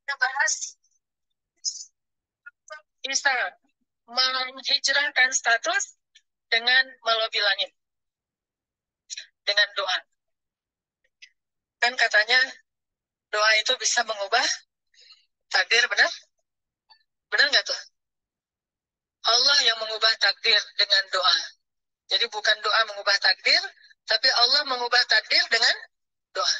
Kita bahas bisa menghijrahkan status dengan melobi langit, dengan doa. Kan katanya doa itu bisa mengubah takdir, benar? Benar nggak tuh? Allah yang mengubah takdir dengan doa. Jadi bukan doa mengubah takdir, tapi Allah mengubah takdir dengan doa.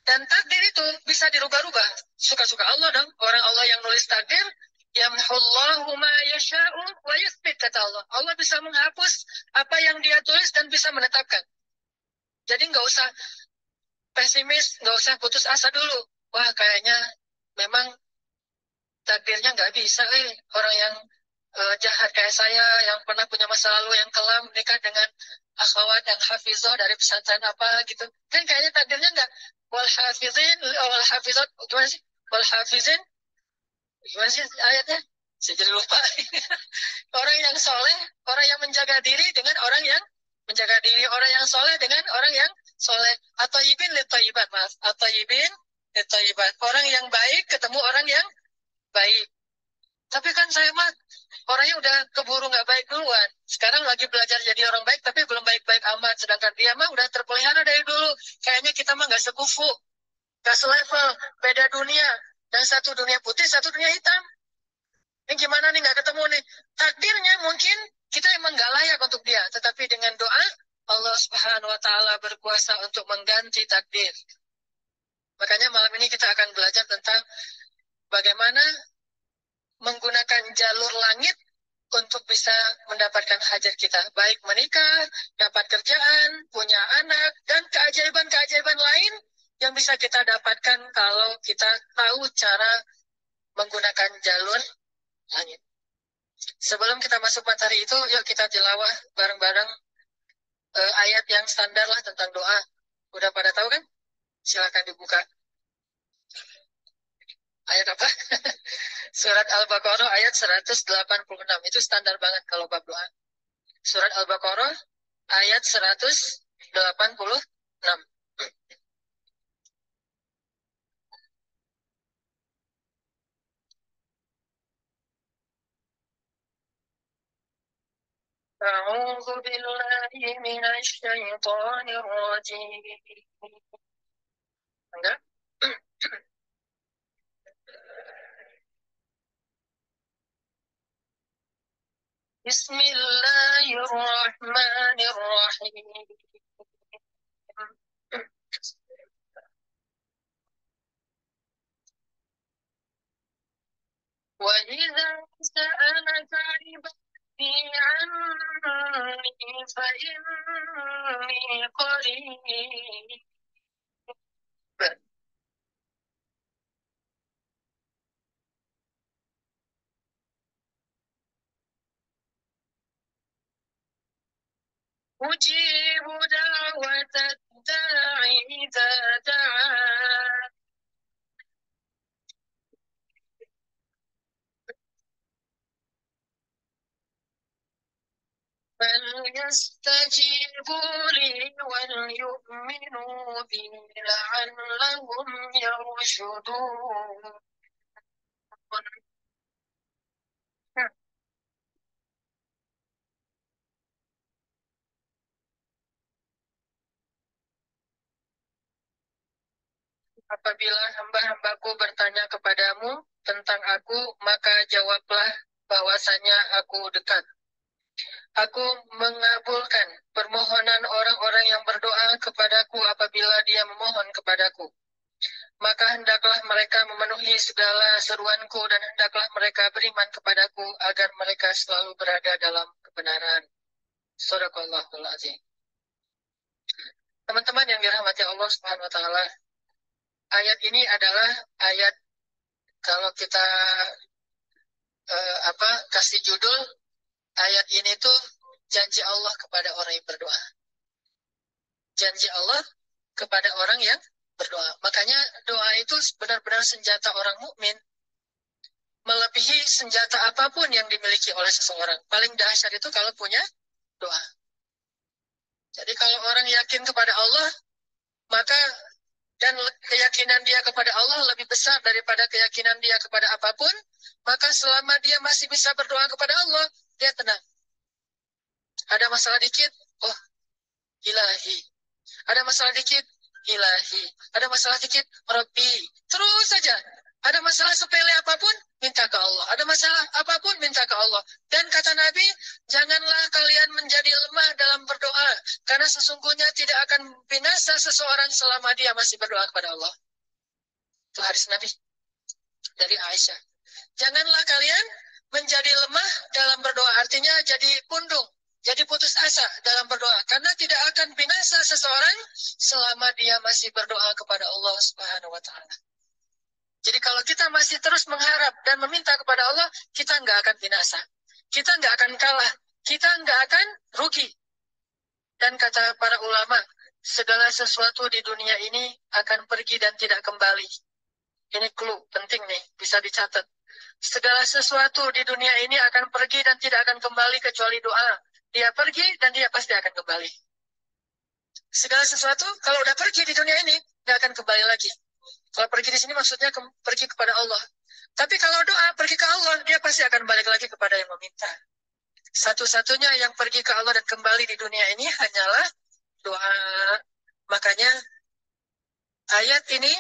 Dan takdir itu bisa dirubah-rubah. Suka-suka Allah dong. Orang Allah yang nulis takdir, yamhullahu ma yasha'u wa yuthbit, kata Allah. Allah bisa menghapus apa yang dia tulis dan bisa menetapkan. Jadi nggak usah pesimis, nggak usah putus asa dulu. Wah, kayaknya memang takdirnya nggak bisa. Orang yang jahat kayak saya, yang pernah punya masa lalu yang kelam, nikah dengan akhwat yang hafizah dari pesantren apa gitu. Kan kayaknya takdirnya nggak. Wal hafizin, wal hafizat, gimana sih? Wal hafizin, gimana sih ayatnya? Saya jadi lupa. Orang yang soleh, orang yang menjaga diri dengan orang yang menjaga diri, orang yang soleh dengan orang yang soleh. Atau ibin litoyibat, maaf. Atau ibin litoyibat. Orang yang baik ketemu orang yang baik. Tapi kan saya mah orangnya udah keburu nggak baik duluan. Sekarang lagi belajar jadi orang baik, tapi belum baik-baik amat. Sedangkan dia mah udah terpelihara dari dulu. Kayaknya kita mah nggak sekufu, nggak selevel, beda dunia. Dan satu dunia putih, satu dunia hitam. Ini gimana nih nggak ketemu nih? Takdirnya mungkin kita emang nggak layak untuk dia. Tetapi dengan doa, Allah Subhanahu Wa Taala berkuasa untuk mengganti takdir. Makanya malam ini kita akan belajar tentang bagaimana menggunakan jalur langit untuk bisa mendapatkan hajat kita. Baik menikah, dapat kerjaan, punya anak, dan keajaiban-keajaiban lain yang bisa kita dapatkan kalau kita tahu cara menggunakan jalur langit. Sebelum kita masuk materi itu, yuk kita tilawah bareng-bareng ayat yang standar lah tentang doa. Udah pada tahu kan? Silakan dibuka. Ayat apa? Surat Al-Baqarah ayat 186. Itu standar banget kalau bab doa. Surat Al-Baqarah ayat 186. أعوذ بالله من الشيطان الرجيم. Enggak? بسم الله الرحمن الرحيم. وإذا سألك عبادي عني فإني قريب. أجيب دعوة الداع إذا دعان. فليستجيبوا لي وليؤمنوا بي لعلهم يرشدون. Apabila hamba-hambaku bertanya kepadamu tentang aku, maka jawablah bahwasanya aku dekat. Aku mengabulkan permohonan orang-orang yang berdoa kepadaku apabila dia memohon kepadaku. Maka hendaklah mereka memenuhi segala seruanku dan hendaklah mereka beriman kepadaku agar mereka selalu berada dalam kebenaran. Shadaqallahul azim. Teman-teman yang dirahmati Allah Subhanahu wa taala, ayat ini adalah ayat kalau kita kasih judul ayat ini tuh janji Allah kepada orang yang berdoa. Janji Allah kepada orang yang berdoa. Makanya doa itu benar-benar senjata orang mukmin, melebihi senjata apapun yang dimiliki oleh seseorang. Paling dahsyat itu kalau punya doa. Jadi kalau orang yakin kepada Allah, maka dan keyakinan dia kepada Allah lebih besar daripada keyakinan dia kepada apapun, maka selama dia masih bisa berdoa kepada Allah, dia tenang. Ada masalah dikit, oh ilahi. Ada masalah dikit, ilahi. Ada masalah dikit, Rabbi. Terus saja. Ada masalah sepele apapun, minta ke Allah. Ada masalah apapun, minta ke Allah. Dan kata Nabi, janganlah kalian menjadi lemah dalam berdoa. Karena sesungguhnya tidak akan binasa seseorang selama dia masih berdoa kepada Allah. Itu hadis Nabi dari Aisyah. Janganlah kalian menjadi lemah dalam berdoa. Artinya jadi pundung, jadi putus asa dalam berdoa. Karena tidak akan binasa seseorang selama dia masih berdoa kepada Allah Subhanahu wa Ta'ala. Jadi kalau kita masih terus mengharap dan meminta kepada Allah, kita nggak akan binasa. Kita nggak akan kalah. Kita nggak akan rugi. Dan kata para ulama, segala sesuatu di dunia ini akan pergi dan tidak kembali. Ini clue penting nih, bisa dicatat. Segala sesuatu di dunia ini akan pergi dan tidak akan kembali kecuali doa. Dia pergi dan dia pasti akan kembali. Segala sesuatu kalau udah pergi di dunia ini, nggak akan kembali lagi. Kalau pergi di sini maksudnya pergi kepada Allah. Tapi kalau doa pergi ke Allah, dia pasti akan balik lagi kepada yang meminta. Satu-satunya yang pergi ke Allah dan kembali di dunia ini hanyalah doa. Makanya ayat ini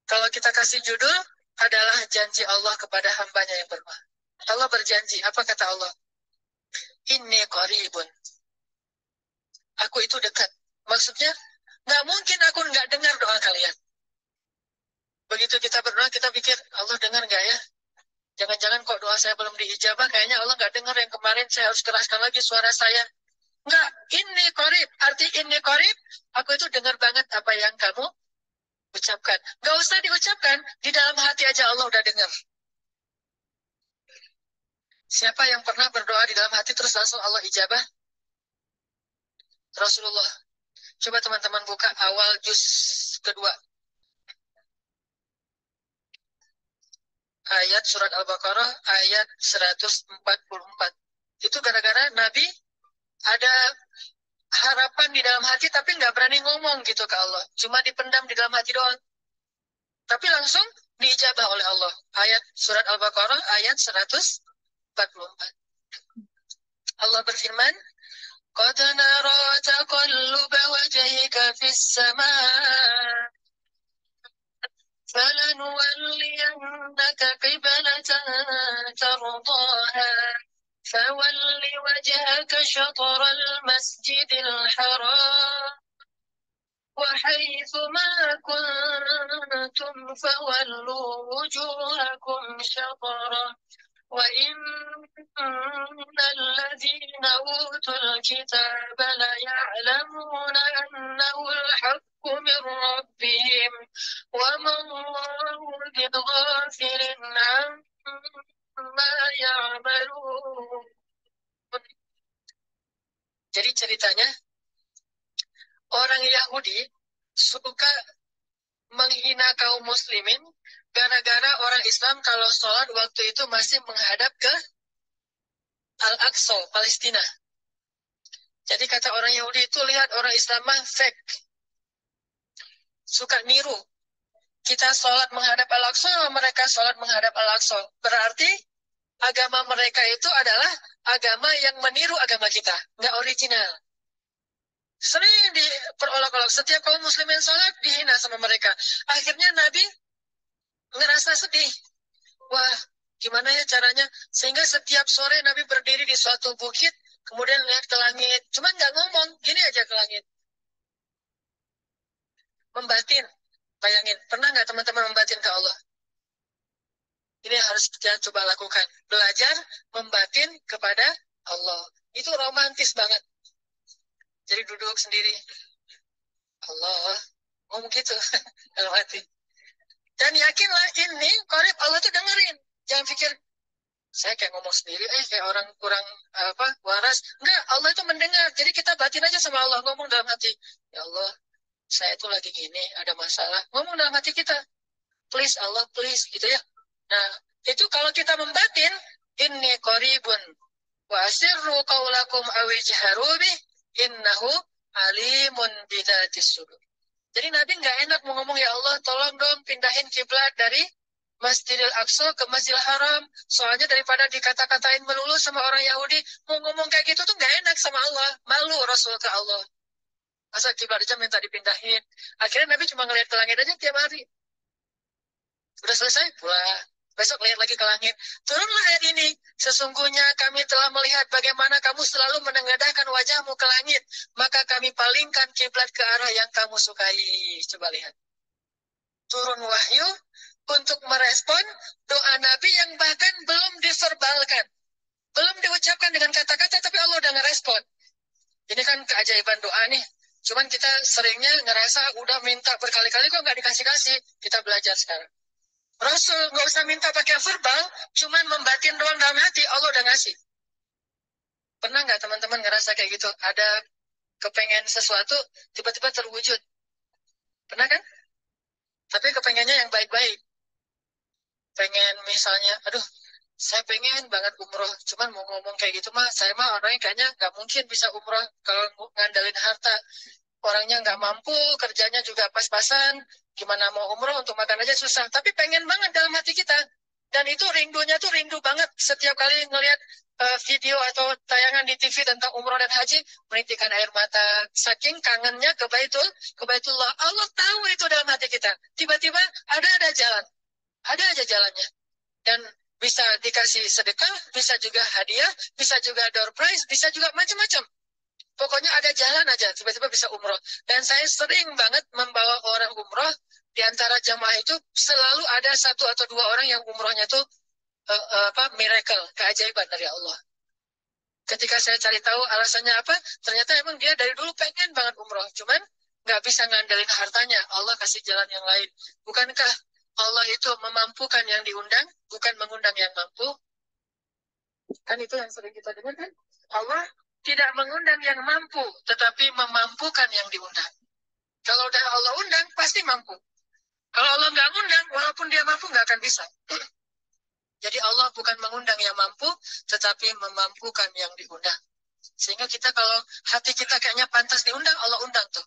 kalau kita kasih judul adalah janji Allah kepada hambanya yang berdoa. Allah berjanji. Apa kata Allah? Inni qaribun. Aku itu dekat. Maksudnya, nggak mungkin aku nggak dengar doa kalian. Begitu kita berdoa, kita pikir, Allah dengar nggak ya? Jangan-jangan kok doa saya belum diijabah, kayaknya Allah nggak dengar yang kemarin, saya harus keraskan lagi suara saya. Nggak, inni qarib. Arti inni qarib, aku itu dengar banget apa yang kamu ucapkan. Nggak usah diucapkan, di dalam hati aja Allah udah dengar. Siapa yang pernah berdoa di dalam hati terus langsung Allah ijabah? Rasulullah. Coba teman-teman buka awal juz kedua. Ayat surat Al-Baqarah ayat 144. Itu gara-gara Nabi ada harapan di dalam hati tapi nggak berani ngomong gitu ke Allah. Cuma dipendam di dalam hati doang. Tapi langsung diijabah oleh Allah. Ayat surat Al-Baqarah ayat 144. Allah berfirman, قد نرى تقلب وجهك في السماء فلنولينك قبلة ترضاها فول وجهك شطر المسجد الحرام وحيث ما كنتم فولوا وجوهكم شطره وإن الذين أوتوا الكتاب ليعلمون أنه الحق من ربهم وما الله بغافل عما يعملون. Jadi ceritanya orang Yahudi suka menghina kaum muslimin gara-gara orang Islam kalau sholat waktu itu masih menghadap ke Al-Aqsa, Palestina. Jadi kata orang Yahudi itu, lihat orang Islam mah fake. Suka niru. Kita sholat menghadap Al-Aqsa, mereka sholat menghadap Al-Aqsa. Berarti agama mereka itu adalah agama yang meniru agama kita. Nggak original. Sering diperolok-olok. Setiap kaum muslimin sholat dihina sama mereka. Akhirnya Nabi ngerasa sedih. Wah, gimana ya caranya? Sehingga setiap sore Nabi berdiri di suatu bukit, kemudian lihat ke langit. Cuman nggak ngomong, gini aja ke langit. Membatin. Bayangin, pernah nggak teman-teman membatin ke Allah? Ini harus kita coba lakukan. Belajar membatin kepada Allah. Itu romantis banget. Jadi duduk sendiri. Allah, ngomong gitu dalam hati. Dan yakinlah ini, korib Allah tuh dengerin. Jangan pikir, saya kayak ngomong sendiri, kayak orang kurang waras. Enggak, Allah itu mendengar. Jadi kita batin aja sama Allah, ngomong dalam hati. Ya Allah, saya itu lagi gini, ada masalah. Ngomong dalam hati kita. Please Allah, please, gitu ya. Nah, itu kalau kita membatin, inni qaribun wa asirru qawlakum awijharu bih innahu alimun bidzatis sudur. Jadi Nabi nggak enak mau ngomong, ya Allah tolong dong pindahin kiblat dari Masjidil Aqsa ke Masjidil Haram. Soalnya daripada dikata-katain melulu sama orang Yahudi, mau ngomong kayak gitu tuh nggak enak sama Allah. Malu Rasul ke Allah. Masa kiblat aja minta dipindahin. Akhirnya Nabi cuma ngeliat ke langit aja tiap hari. Udah selesai pulang. Besok lihat lagi ke langit. Turunlah ayat ini. Sesungguhnya kami telah melihat bagaimana kamu selalu menengadahkan wajahmu ke langit. Maka kami palingkan kiblat ke arah yang kamu sukai. Coba lihat. Turun wahyu untuk merespon doa Nabi yang bahkan belum diverbalkan. Belum diucapkan dengan kata-kata, tapi Allah udah ngerespon. Ini kan keajaiban doa nih. Cuman kita seringnya ngerasa udah minta berkali-kali kok nggak dikasih-kasih. Kita belajar sekarang. Rasul nggak usah minta pakai verbal, cuman membatin doang dalam hati, Allah udah ngasih. Pernah nggak teman-teman ngerasa kayak gitu? Ada kepengen sesuatu, tiba-tiba terwujud. Pernah kan? Tapi kepengennya yang baik-baik. Pengen misalnya, aduh, saya pengen banget umroh. Cuman mau ngomong kayak gitu mah, saya mah orangnya kayaknya nggak mungkin bisa umroh kalau ngandalin harta. Orangnya nggak mampu, kerjanya juga pas-pasan. Gimana mau umroh untuk makan aja susah. Tapi pengen banget dalam hati kita. Dan itu rindunya tuh rindu banget. Setiap kali ngelihat video atau tayangan di TV tentang umroh dan haji, menitikkan air mata. Saking kangennya ke Baitullah. Allah tahu itu dalam hati kita. Tiba-tiba ada jalan. Ada aja jalannya. Dan bisa dikasih sedekah, bisa juga hadiah, bisa juga door prize, bisa juga macam-macam. Pokoknya ada jalan aja, tiba-tiba bisa umroh. Dan saya sering banget membawa orang umroh, di antara jamaah itu selalu ada satu atau dua orang yang umrohnya itu miracle, keajaiban dari Allah. Ketika saya cari tahu alasannya apa, ternyata emang dia dari dulu pengen banget umroh, cuman nggak bisa ngandelin hartanya. Allah kasih jalan yang lain. Bukankah Allah itu memampukan yang diundang, bukan mengundang yang mampu? Kan itu yang sering kita dengar kan? Allah tidak mengundang yang mampu, tetapi memampukan yang diundang. Kalau udah Allah undang, pasti mampu. Kalau Allah nggak undang, walaupun dia mampu, nggak akan bisa. Jadi Allah bukan mengundang yang mampu, tetapi memampukan yang diundang. Sehingga kita kalau hati kita kayaknya pantas diundang, Allah undang tuh.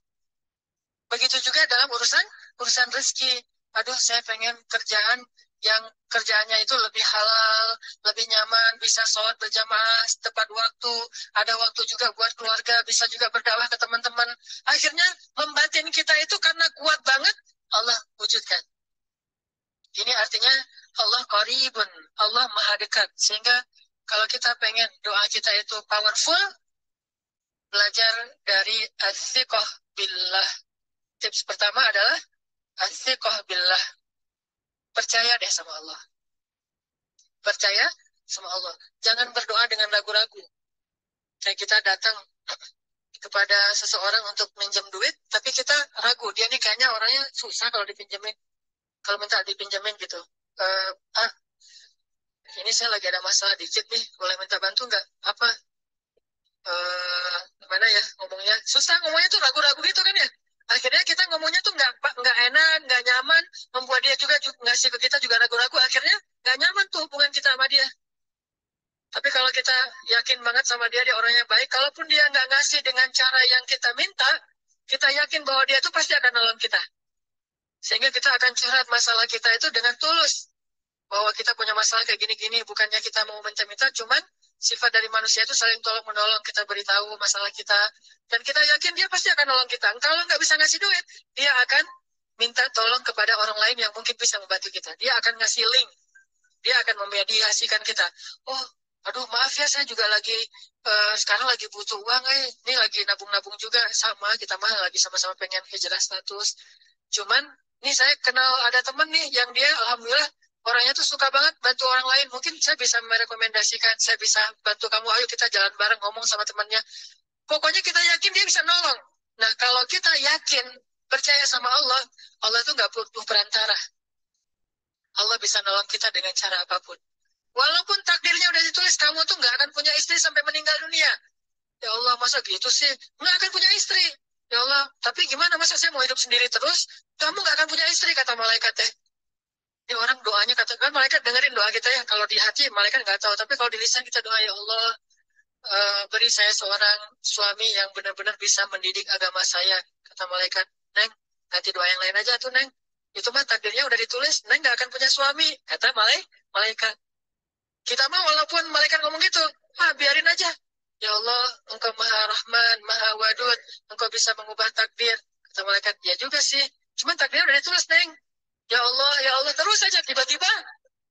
Begitu juga dalam urusan rezeki. Aduh, saya pengen kerjaan yang kerjaannya itu lebih halal, lebih nyaman, bisa sholat berjamaah tepat waktu, ada waktu juga buat keluarga, bisa juga berdakwah ke teman-teman. Akhirnya membatin kita itu karena kuat banget, Allah wujudkan. Ini artinya Allah qaribun, Allah maha dekat. Sehingga kalau kita pengen doa kita itu powerful, belajar dari as-siqah billah. Tips pertama adalah as-siqah billah. Percaya deh sama Allah. Percaya sama Allah. Jangan berdoa dengan ragu-ragu. Kayak kita datang kepada seseorang untuk minjem duit, tapi kita ragu. Dia nih kayaknya orangnya susah kalau dipinjemin. Kalau minta dipinjemin gitu. Ah, ini saya lagi ada masalah dikit nih. Boleh minta bantu nggak? Apa? Gimana ya ngomongnya? Susah ngomongnya tuh ragu-ragu gitu kan ya. Akhirnya kita ngomongnya tuh nggak enak, nggak nyaman, membuat dia juga ngasih ke kita juga ragu-ragu. Akhirnya nggak nyaman tuh hubungan kita sama dia. Tapi kalau kita yakin banget sama dia, dia orangnya baik, kalaupun dia nggak ngasih dengan cara yang kita minta, kita yakin bahwa dia itu pasti akan nolong kita. Sehingga kita akan curhat masalah kita itu dengan tulus. Bahwa kita punya masalah kayak gini-gini, bukannya kita mau minta-minta, cuman sifat dari manusia itu saling tolong-menolong, kita beritahu masalah kita, dan kita yakin dia pasti akan nolong kita. Kalau nggak bisa ngasih duit, dia akan minta tolong kepada orang lain yang mungkin bisa membantu kita. Dia akan ngasih link, dia akan memediasikan kita. Oh, aduh maaf ya, saya juga lagi sekarang lagi butuh uang, ini lagi nabung-nabung juga, sama kita mah lagi sama-sama pengen hijrah status. Cuman, nih saya kenal ada temen nih yang dia alhamdulillah orangnya tuh suka banget bantu orang lain. Mungkin saya bisa merekomendasikan, saya bisa bantu kamu, ayo kita jalan bareng ngomong sama temannya. Pokoknya kita yakin dia bisa nolong. Nah, kalau kita yakin, percaya sama Allah, Allah tuh nggak butuh perantara. Allah bisa nolong kita dengan cara apapun. Walaupun takdirnya udah ditulis, kamu tuh nggak akan punya istri sampai meninggal dunia. Ya Allah, masa gitu sih? Nggak akan punya istri. Ya Allah, tapi gimana masa saya mau hidup sendiri terus? Kamu nggak akan punya istri, kata malaikat teh. Ini orang doanya katakan malaikat dengerin doa kita ya. Kalau di hati malaikat nggak tahu, tapi kalau di lisan kita doa, ya Allah, beri saya seorang suami yang benar-benar bisa mendidik agama saya, kata malaikat. Neng, Ganti doa yang lain aja tuh, Neng. Itu mah takdirnya udah ditulis, Neng nggak akan punya suami. Kata malaikat. Kita mah walaupun malaikat ngomong gitu, biarin aja. Ya Allah, Engkau Maha Rahman, Maha Wadud, Engkau bisa mengubah takdir. Kata malaikat, ya juga sih. Cuman takdirnya udah ditulis, Neng. Ya Allah, terus aja. Tiba-tiba,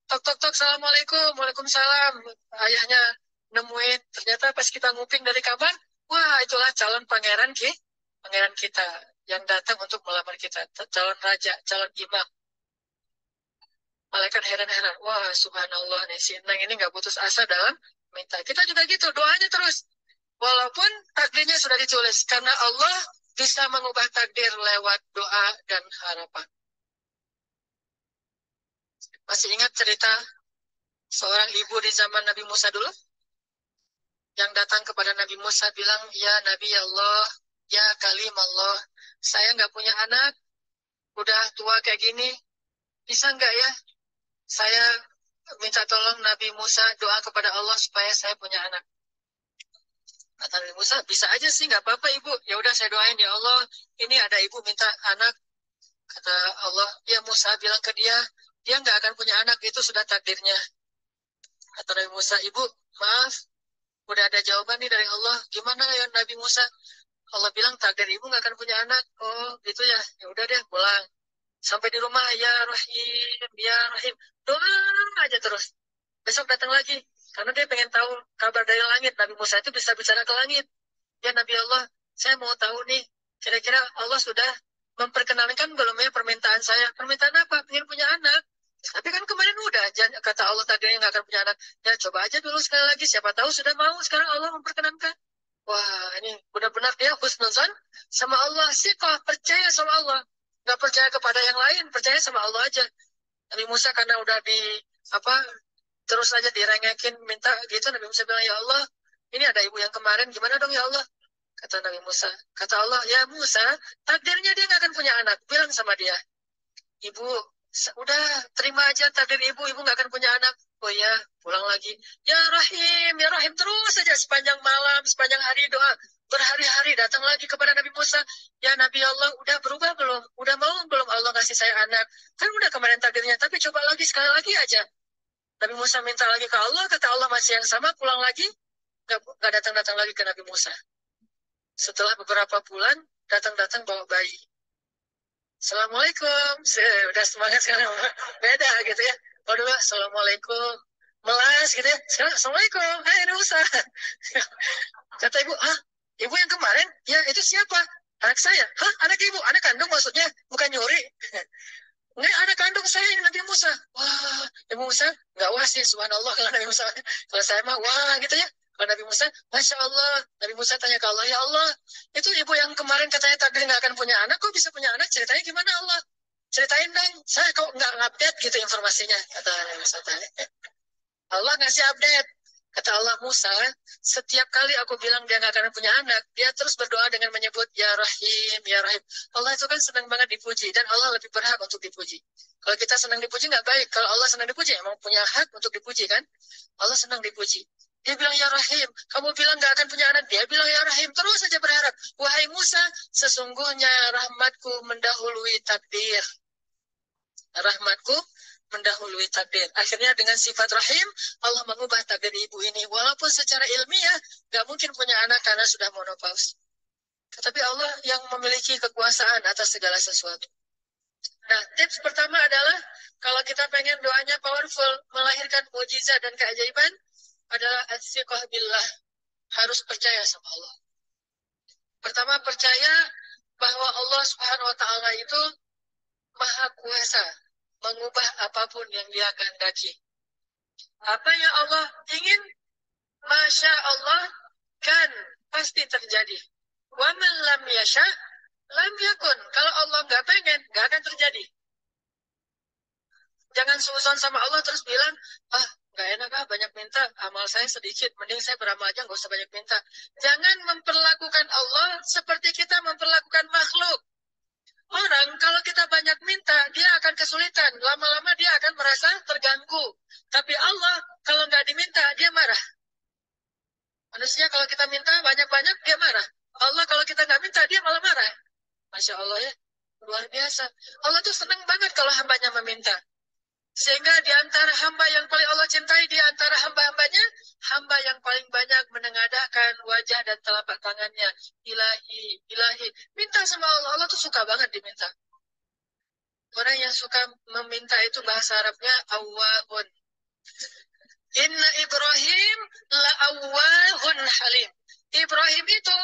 tok, tok, tok, Assalamualaikum, Waalaikumsalam. Ayahnya nemuin, ternyata pas kita nguping dari kamar, wah itulah calon pangeran kita yang datang untuk melamar kita. Calon raja, calon imam. Malaikat heran-heran. Wah, subhanallah nih, si Neng ini nggak putus asa dalam minta. Kita juga gitu, doanya terus. Walaupun takdirnya sudah ditulis. Karena Allah bisa mengubah takdir lewat doa dan harapan. Masih ingat cerita seorang ibu di zaman Nabi Musa dulu? Yang datang kepada Nabi Musa bilang, ya Nabi Allah, ya kalim Allah, saya nggak punya anak, udah tua kayak gini, bisa nggak ya saya minta tolong Nabi Musa doa kepada Allah supaya saya punya anak. Kata Nabi Musa, bisa aja sih, nggak apa-apa ibu. Ya udah saya doain ya Allah, ini ada ibu minta anak. Kata Allah, ya Musa bilang ke dia nggak akan punya anak, itu sudah takdirnya. Kata Nabi Musa, ibu, maaf, udah ada jawaban nih dari Allah. Gimana ya Nabi Musa? Allah bilang takdir ibu nggak akan punya anak. Oh gitu ya, ya udah deh pulang. Sampai di rumah, ya Rahim, ya Rahim. Doa aja terus. Besok datang lagi. Karena dia pengen tahu kabar dari langit. Nabi Musa itu bisa bicara ke langit. Ya Nabi Allah, saya mau tahu nih, kira-kira Allah sudah memperkenalkan belum ya permintaan saya? Permintaan apa? Pengen punya anak. Tapi kan kemarin udah, kata Allah tadinya nggak akan punya anak. Ya coba aja dulu sekali lagi, siapa tahu sudah mau. Sekarang Allah memperkenankan. Wah, ini benar-benar dia husnuzan sama Allah. Sih kok percaya sama Allah. Nggak percaya kepada yang lain, percaya sama Allah aja. Nabi Musa karena udah apa terus aja direngekin minta gitu, Nabi Musa bilang, ya Allah, ini ada ibu yang kemarin, gimana dong ya Allah? Kata Nabi Musa, kata Allah, ya Musa, takdirnya dia nggak akan punya anak. Bilang sama dia, ibu, udah terima aja takdir ibu nggak akan punya anak. Oh ya, pulang lagi. Ya Rahim, terus saja sepanjang malam, sepanjang hari doa. Berhari-hari datang lagi kepada Nabi Musa. Ya Nabi Allah, udah berubah belum? Udah mau belum Allah kasih saya anak? Kan udah kemarin takdirnya, tapi coba lagi, sekali lagi aja. Nabi Musa minta lagi ke Allah, kata Allah masih yang sama, pulang lagi, nggak datang-datang lagi ke Nabi Musa. Setelah beberapa bulan, datang-datang bawa bayi. Assalamualaikum. Udah semangat sekarang. Beda gitu ya. Kalau dulu, Assalamualaikum. Melas gitu ya. Sekarang, Assalamualaikum. Hai, Nabi Musa. Kata ibu, ibu yang kemarin? Ya, itu siapa? Anak saya. Hah? Anak ibu? Anak kandung maksudnya? Bukan nyuri. Nggak, anak kandung saya ini Nabi Musa. Wah, Nabi Musa nggak wah sih, subhanallah kalau Nabi Musa. Kalau saya mah wah gitu ya. Kalau Nabi Musa, Masya Allah. Nabi Musa tanya ke Allah, ya Allah, itu ibu yang kemarin katanya takdir nggak akan punya anak, kok bisa punya anak? Ceritanya gimana Allah? Ceritain dong, saya kok nggak update gitu informasinya. Kata Nabi Musa tanya. Allah ngasih update. Kata Allah, Musa, setiap kali aku bilang dia nggak akan punya anak, dia terus berdoa dengan menyebut, Ya Rahim, Ya Rahim. Allah itu kan senang banget dipuji, dan Allah lebih berhak untuk dipuji. Kalau kita senang dipuji nggak baik. Kalau Allah senang dipuji, emang punya hak untuk dipuji kan? Allah senang dipuji. Dia bilang, Ya Rahim. Kamu bilang nggak akan punya anak. Dia bilang, Ya Rahim. Terus saja berharap. Wahai Musa, sesungguhnya rahmatku mendahului takdir. Rahmatku mendahului takdir. Akhirnya dengan sifat rahim, Allah mengubah takdir ibu ini. Walaupun secara ilmiah, nggak mungkin punya anak karena sudah menopause. Tetapi Allah yang memiliki kekuasaan atas segala sesuatu. Nah, tips pertama adalah, kalau kita pengen doanya powerful, melahirkan mujizat dan keajaiban, adalah at-siqah billah. Harus percaya sama Allah. Pertama, percaya bahwa Allah Subhanahu wa Ta'ala itu Maha Kuasa mengubah apapun yang Dia kehendaki. Apa yang Allah ingin, Masya Allah, kan pasti terjadi. Wa man lam yasha, lam yakun. Kalau Allah nggak pengen, nggak akan terjadi. Jangan suuzon sama Allah terus bilang, nggak enak banyak minta, amal saya sedikit, mending saya beramal aja, nggak usah banyak minta. Jangan memperlakukan Allah seperti kita memperlakukan makhluk. Orang kalau kita banyak minta, dia akan kesulitan. Lama-lama dia akan merasa terganggu. Tapi Allah, kalau nggak diminta, dia marah. Manusia kalau kita minta banyak-banyak, dia marah. Allah kalau kita nggak minta, dia malah marah. Masya Allah ya. Luar biasa. Allah tuh senang banget kalau hambanya meminta. Sehingga di antara hamba yang paling Allah cintai, di antara hamba-hambanya, hamba yang paling banyak menengadahkan wajah dan telapak tangannya. Ilahi, ilahi. Minta sama Allah. Allah tuh suka banget diminta. Orang yang suka meminta itu bahasa Arabnya awwahun. Inna Ibrahim la awwahun halim. Ibrahim itu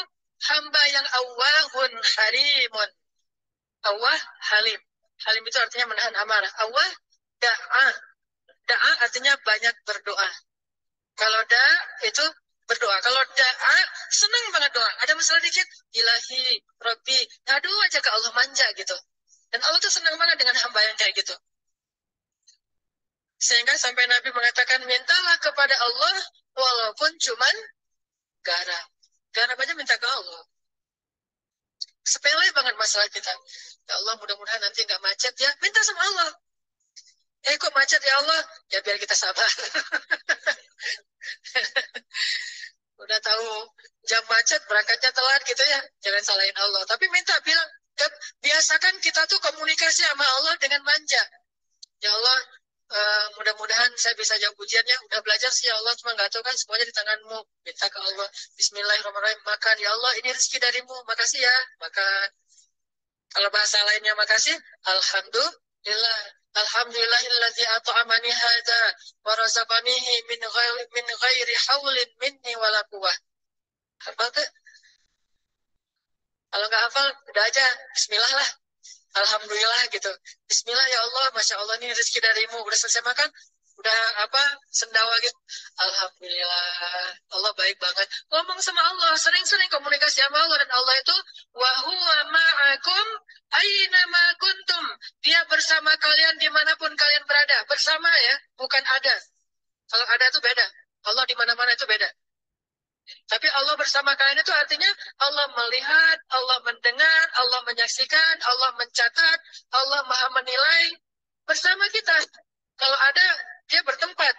hamba yang awwahun halimun. Awwah halim. Halim itu artinya menahan amarah. Awwah da'a. Da'a artinya banyak berdoa. Kalau itu berdoa. Kalau da'a senang banget doa. Ada masalah dikit, ilahi, Rabbi, ngadu aja ke Allah, manja gitu. Dan Allah tuh senang banget dengan hamba yang kayak gitu. Sehingga sampai Nabi mengatakan, mintalah kepada Allah walaupun cuman garam. Garam aja minta ke Allah. Sepele banget masalah kita. Ya Allah, mudah-mudahan nanti nggak macet ya. Minta sama Allah. Kok macet ya Allah? Ya biar kita sabar. Udah tahu jam macet, berangkatnya telat gitu ya. Jangan salahin Allah. Tapi minta, bilang, biasakan kita tuh komunikasi sama Allah dengan manja. Ya Allah, mudah-mudahan saya bisa jawab ujiannya. Udah belajar sih ya Allah, cuma nggak tahu kan semuanya di tanganmu. Minta ke Allah. Bismillahirrahmanirrahim. Makan ya Allah, ini rezeki darimu. Makasih ya. Makan. Kalau bahasa lainnya makasih, alhamdulillah. Alhamdulillahilladzi at'amani hadza wa razaqanihi min ghairi haulin minni wala quwwah. Hafal tuh? Kalau nggak hafal, udah aja bismillah lah. Alhamdulillah gitu. Bismillah ya Allah, Masya Allah nih rezeki darimu. Udah selesai makan? Udah sendawa gitu. Alhamdulillah. Allah baik banget. Ngomong sama Allah, sering-sering komunikasi sama Allah. Dan Allah itu, wa huwa ma'akum aina ma kuntum. Dia bersama kalian dimanapun kalian berada. Bersama ya, bukan ada. Kalau ada itu beda. Allah di mana-mana itu beda. Tapi Allah bersama kalian itu artinya Allah melihat, Allah mendengar, Allah menyaksikan, Allah mencatat, Allah maha menilai bersama kita. Kalau ada, dia bertempat.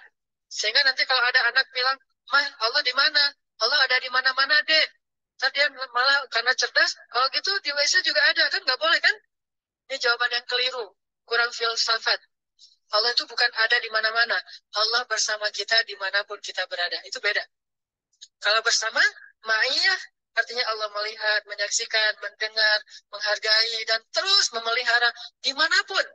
Sehingga nanti kalau ada anak bilang, Mah, Allah di mana? Allah ada di mana-mana, Dek. Ntar dia malah karena cerdas, kalau gitu di WC juga ada, kan nggak boleh kan? Ini jawaban yang keliru, kurang filsafat. Allah itu bukan ada di mana-mana. Allah bersama kita dimanapun kita berada. Itu beda. Kalau bersama, ma'iyah artinya Allah melihat, menyaksikan, mendengar, menghargai, dan terus memelihara dimanapun.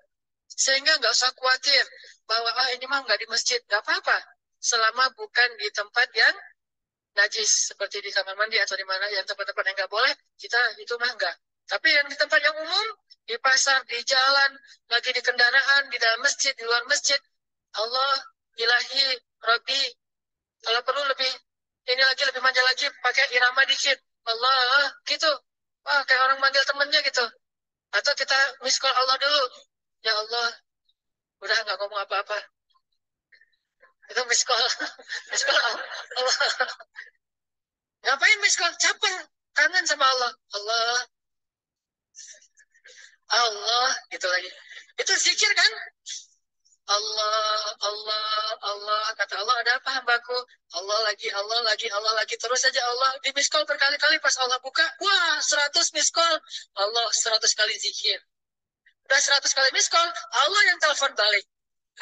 Sehingga nggak usah khawatir bahwa ini mah nggak di masjid. Nggak apa-apa. Selama bukan di tempat yang najis. Seperti di kamar mandi atau di mana yang tempat-tempat yang nggak boleh, kita itu mah nggak. Tapi yang di tempat yang umum, di pasar, di jalan, lagi di kendaraan, di dalam masjid, di luar masjid, Allah, ilahi, Rabbi, kalau perlu ini lagi lebih manja lagi, pakai irama dikit. Allah, gitu. Wah, kayak orang manggil temennya gitu. Atau kita miss call Allah dulu. Ya Allah, udah nggak ngomong apa-apa. Itu miss call. Miss call Allah. Ngapain miss call? Capek. Kangen sama Allah. Allah. Allah. Gitu lagi. Itu zikir kan? Allah, Allah, Allah. Kata Allah, ada apa hambaku? Allah lagi, Allah lagi, Allah lagi. Terus saja Allah di miss call berkali-kali. Pas Allah buka, wah 100 miss call. Allah 100 kali zikir. Udah 100 kali miss call, Allah yang telepon balik.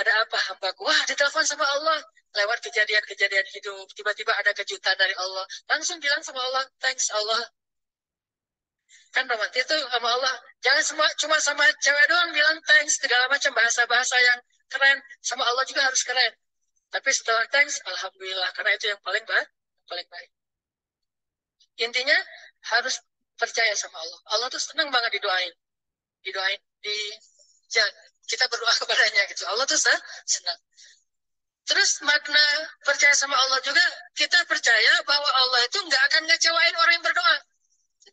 Ada apa hambaku? Wah, ditelepon sama Allah. Lewat kejadian-kejadian hidup. Tiba-tiba ada kejutan dari Allah. Langsung bilang sama Allah, thanks Allah. Kan romantis itu sama Allah. Jangan cuma sama cewek doang bilang thanks. Segala macam bahasa-bahasa yang keren. Sama Allah juga harus keren. Tapi setelah thanks, alhamdulillah. Karena itu yang paling baik. Intinya harus percaya sama Allah. Allah tuh senang banget didoain. Kita berdoa kepadanya gitu. Allah tuh senang. Terus makna percaya sama Allah juga, kita percaya bahwa Allah itu nggak akan ngecewain orang yang berdoa.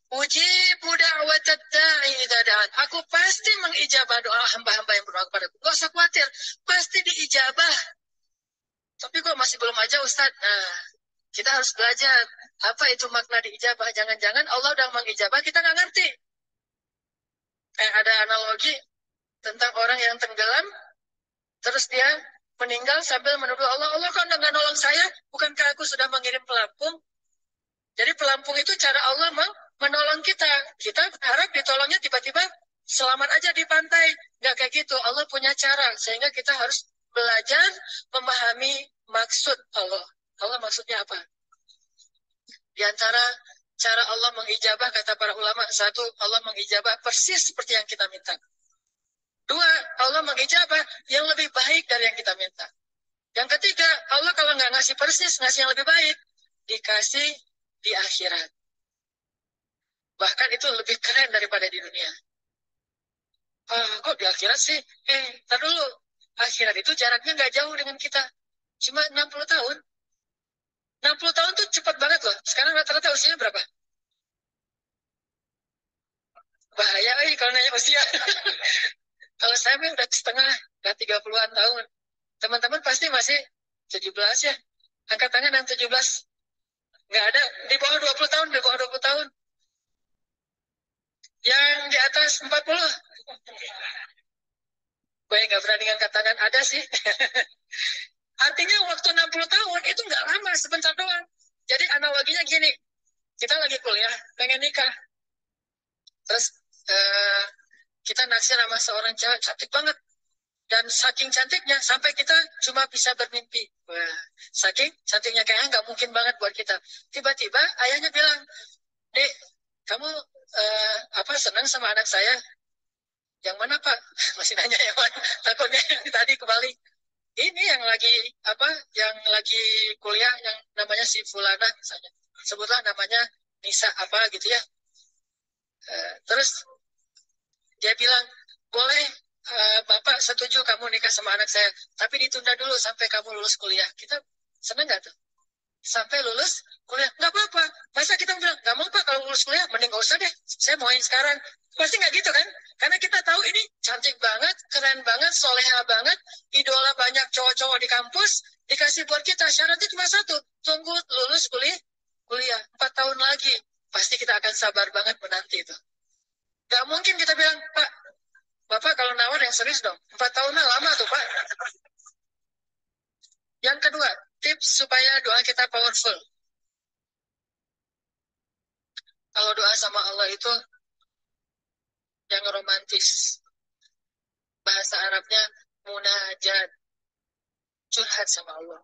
Ujibu da'watad da'i idza da'an. Aku pasti mengijabah doa hamba-hamba yang berdoa kepadaku. Gak usah khawatir, pasti diijabah. Tapi kok masih belum aja Ustaz? Nah, kita harus belajar apa itu makna diijabah. Jangan-jangan Allah udah mengijabah, kita nggak ngerti. Ada analogi tentang orang yang tenggelam, terus dia meninggal sambil menuduh Allah, Allah kok nggak nolong saya? Bukankah aku sudah mengirim pelampung? Jadi pelampung itu cara Allah menolong kita. Kita harap ditolongnya tiba-tiba selamat aja di pantai. Nggak kayak gitu. Allah punya cara. Sehingga kita harus belajar memahami maksud Allah. Allah maksudnya apa? Di antara cara Allah mengijabah, kata para ulama, satu, Allah mengijabah persis seperti yang kita minta. Dua, Allah mengijabah yang lebih baik dari yang kita minta. Yang ketiga, Allah kalau nggak ngasih persis, ngasih yang lebih baik. Dikasih di akhirat. Bahkan itu lebih keren daripada di dunia. Kok di akhirat sih? Ntar dulu. Akhirat itu jaraknya nggak jauh dengan kita. Cuma 60 tahun. 60 tahun tuh cepat banget loh. Sekarang rata-rata usianya berapa? Bahaya kalau nanya usia. Kalau saya udah setengah, udah 30-an tahun. Teman-teman pasti masih 17 ya. Angkat tangan yang 17. Nggak ada. Di bawah 20 tahun, di bawah 20 tahun. Yang di atas 40. Gue nggak berani angkat tangan, ada sih. Artinya waktu 60 tahun itu nggak lama, sebentar doang. Jadi analoginya gini, kita lagi kuliah, pengen nikah. Terus kita naksir sama seorang cewek cantik banget. Dan saking cantiknya, sampai kita cuma bisa bermimpi. Wah, saking cantiknya kayaknya nggak mungkin banget buat kita. Tiba-tiba ayahnya bilang, Dek, kamu senang sama anak saya? Yang mana Pak? Masih nanya yang mana? Takutnya yang tadi kembali. Ini yang lagi yang lagi kuliah yang namanya si Fulana misalnya. Sebutlah namanya Nisa apa gitu ya. Terus dia bilang, boleh Bapak setuju kamu nikah sama anak saya, tapi ditunda dulu sampai kamu lulus kuliah. Kita seneng nggak tuh? Sampai lulus kuliah, nggak apa-apa. Masa kita bilang, nggak mau Pak kalau lulus kuliah, mending nggak usah deh, saya mauin sekarang. Pasti nggak gitu kan? Karena kita tahu ini cantik banget, keren banget, soleha banget, idola banyak cowok-cowok di kampus, dikasih buat kita, syaratnya cuma satu, tunggu lulus kuliah 4 tahun lagi. Pasti kita akan sabar banget menanti itu. Nggak mungkin kita bilang, Pak, Bapak kalau nawar yang serius dong. 4 tahun lama tuh, Pak. Yang kedua, tips supaya doa kita powerful. Kalau doa sama Allah itu yang romantis. Bahasa Arabnya munajat, curhat sama Allah.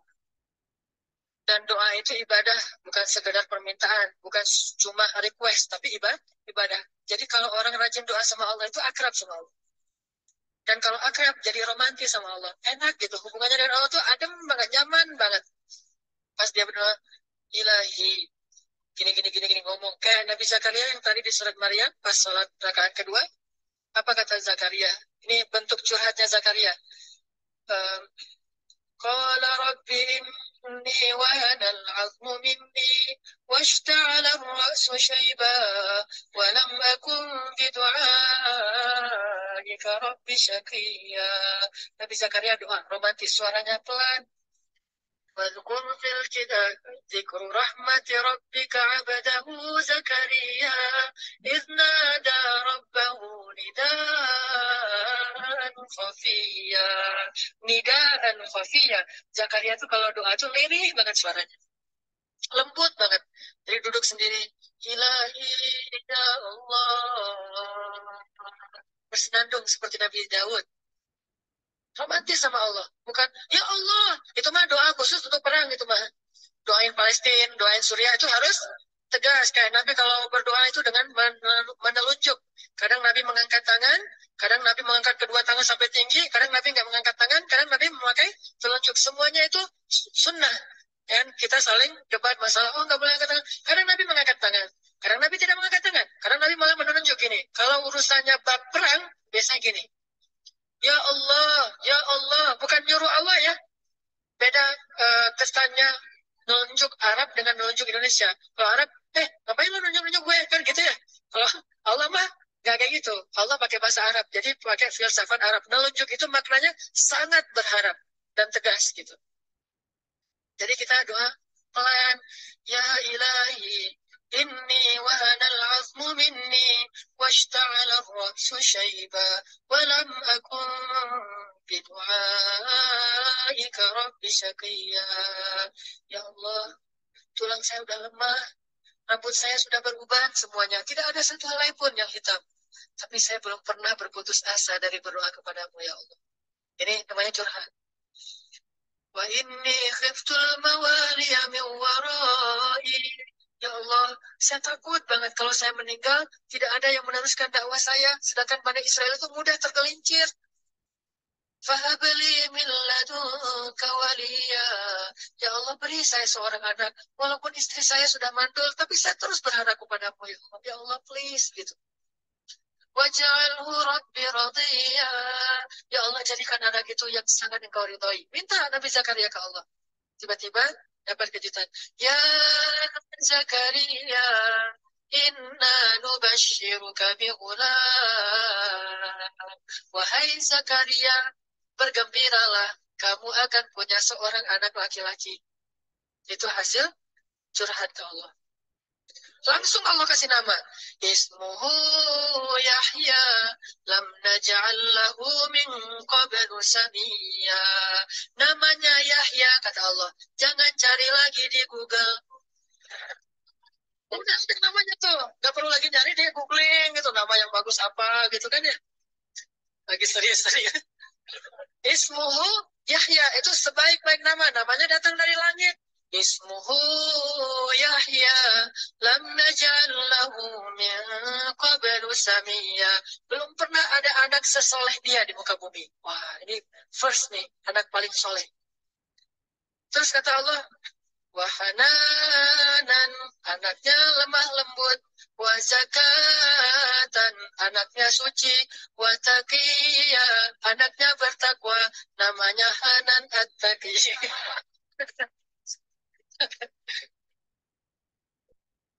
Dan doa itu ibadah, bukan sekedar permintaan, bukan cuma request, tapi ibadah. Jadi kalau orang rajin doa sama Allah itu akrab sama Allah. Dan kalau akrab jadi romantis sama Allah, enak gitu. Hubungannya dengan Allah tuh adem banget, nyaman banget. Pas dia berdoa, Ilahi, gini ngomong. Kayak Nabi Zakaria yang tadi di surat Maryam, pas sholat rakaat kedua, apa kata Zakaria? Ini bentuk curhatnya Zakaria. Qala Rabbi inni wahana al-'azmu minni washta'ala ar-ra'su shayba wa lam akun bidu'aika Rabbi syaqiyya. Nabi Zakaria doa romantis, suaranya pelan. واذكر في الكتاب ذكر رحمة ربك عبده زكريا إذ نادى ربه نداء خفيا. Nidaan khafiyya. Zakaria tuh kalau doa tuh lirih banget suaranya. Lembut banget. Jadi duduk sendiri. Ilahi ya Allah. Bersenandung seperti Nabi Daud. Romantis sama Allah. Bukan, ya Allah, itu mah doa khusus untuk perang itu mah. Doain Palestina, doain Suriah itu harus tegas. Kayak Nabi kalau berdoa itu dengan menelunjuk. Kadang Nabi mengangkat tangan, kadang Nabi mengangkat kedua tangan sampai tinggi, kadang Nabi nggak mengangkat tangan, kadang Nabi memakai telunjuk. Semuanya itu sunnah. Dan kita saling debat masalah, oh nggak boleh angkat tangan. Kadang Nabi mengangkat tangan, kadang Nabi tidak mengangkat tangan. Kadang Nabi malah menunjuk ini. Kalau urusannya bab perang, biasanya gini. Ya Allah, bukan nyuruh Allah ya. Beda kesannya nunjuk Arab dengan nunjuk Indonesia. Kalau Arab, ngapain lu nunjuk-nunjuk gue? Kan gitu ya. Kalau Allah mah nggak kayak gitu. Allah pakai bahasa Arab, jadi pakai filsafat Arab. Nunjuk itu maknanya sangat berharap dan tegas gitu. Jadi kita doa pelan, ya ilahi, inni wahana al-'azmu minni washta'ala ar-ra'su shayba wa lam akun bidu'aika rabbi syaqiyya. Ya Allah, tulang saya udah lemah, rambut saya sudah beruban semuanya. Tidak ada satu helai pun yang hitam. Tapi saya belum pernah berputus asa dari berdoa kepadamu, ya Allah. Ini namanya curhat. Wa inni khiftul mawaliya min warai. Ya Allah, saya takut banget kalau saya meninggal, tidak ada yang meneruskan dakwah saya, sedangkan Bani Israel itu mudah tergelincir. Fahabli min ladunka waliya. Ya Allah, beri saya seorang anak. Walaupun istri saya sudah mandul, tapi saya terus berharap kepadamu, ya Allah. Ya Allah, please, gitu. Waj'alhu rabbi radhiya. Ya Allah, jadikan anak itu yang sangat engkau ridhoi. Minta Nabi Zakaria ke Allah. Tiba-tiba dapat kejutan. Ya Zakaria, inna nubashiruka bi ghulam. Wahai Zakaria, bergembiralah, kamu akan punya seorang anak laki-laki. Itu hasil curhat ke Allah. Langsung Allah kasih nama. Ismuhu Yahya, lam naj'al lahu min qablu samiyya. Namanya Yahya, kata Allah. Jangan cari lagi di Google. Udah ada namanya tuh. Gak perlu lagi nyari di googling gitu. Nama yang bagus apa gitu kan ya. Lagi serius-serius. Ismuhu Yahya. Itu sebaik-baik nama. Namanya datang dari langit. Ismuhu Yahya. Lam naj'al lahu min qablu samiyya. Belum pernah ada anak sesoleh dia di muka bumi. Wah, ini first nih. Anak paling soleh. Terus kata Allah, wahananan, anaknya lemah lembut, wazakatan, anaknya suci, wataqiya, anaknya bertakwa, namanya Hanan At-Taqi.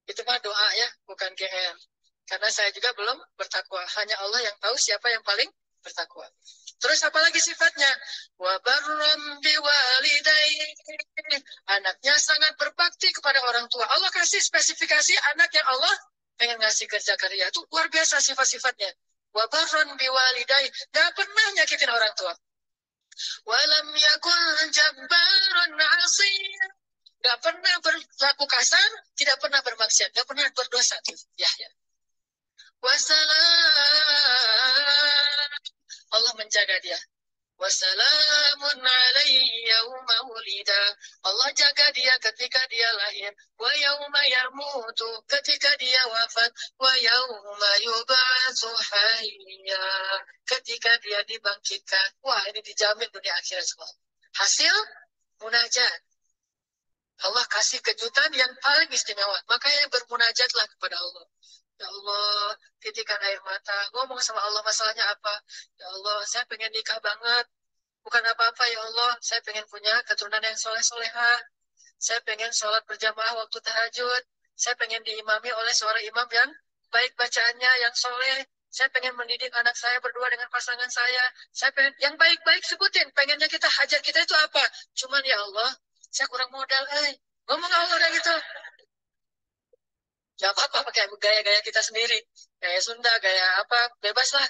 Itu mah doa ya, bukan GR. Karena saya juga belum bertakwa. Hanya Allah yang tahu siapa yang paling bertakwa. Terus apa lagi sifatnya? Wa barram biwalidayhi. Anaknya sangat berbakti kepada orang tua. Allah kasih spesifikasi anak yang Allah pengen ngasih ke Zakaria. Itu luar biasa sifat-sifatnya. Wa barram biwalidayhi. Gak pernah nyakitin orang tua. Walam yakun jabbaran 'asiyyan. Gak pernah berlaku kasar, tidak pernah bermaksiat, gak pernah berdosa. Yahya. Wassalam. Allah menjaga dia. Wassalamun alaihi yawma wulida. Allah jaga dia ketika dia lahir. Wa yawma yamutu, ketika dia wafat. Wa yawma yub'atsu hayya, ketika dia dibangkitkan. Wah, ini dijamin dunia akhirat semua. Hasil munajat. Allah kasih kejutan yang paling istimewa. Makanya bermunajatlah kepada Allah. Ya Allah, titikan air mata. Ngomong sama Allah masalahnya apa? Ya Allah, saya pengen nikah banget. Bukan apa-apa ya Allah. Saya pengen punya keturunan yang soleh-soleha. Saya pengen sholat berjamaah waktu tahajud. Saya pengen diimami oleh seorang imam yang baik bacaannya, yang soleh. Saya pengen mendidik anak saya berdua dengan pasangan saya. Saya pengen yang baik-baik sebutin. Pengennya kita hajat kita itu apa? Cuman ya Allah, saya kurang modal. Ngomong Allah udah gitu. Gak apa-apa pakai gaya-gaya kita sendiri. Gaya Sunda, gaya apa, bebas lah.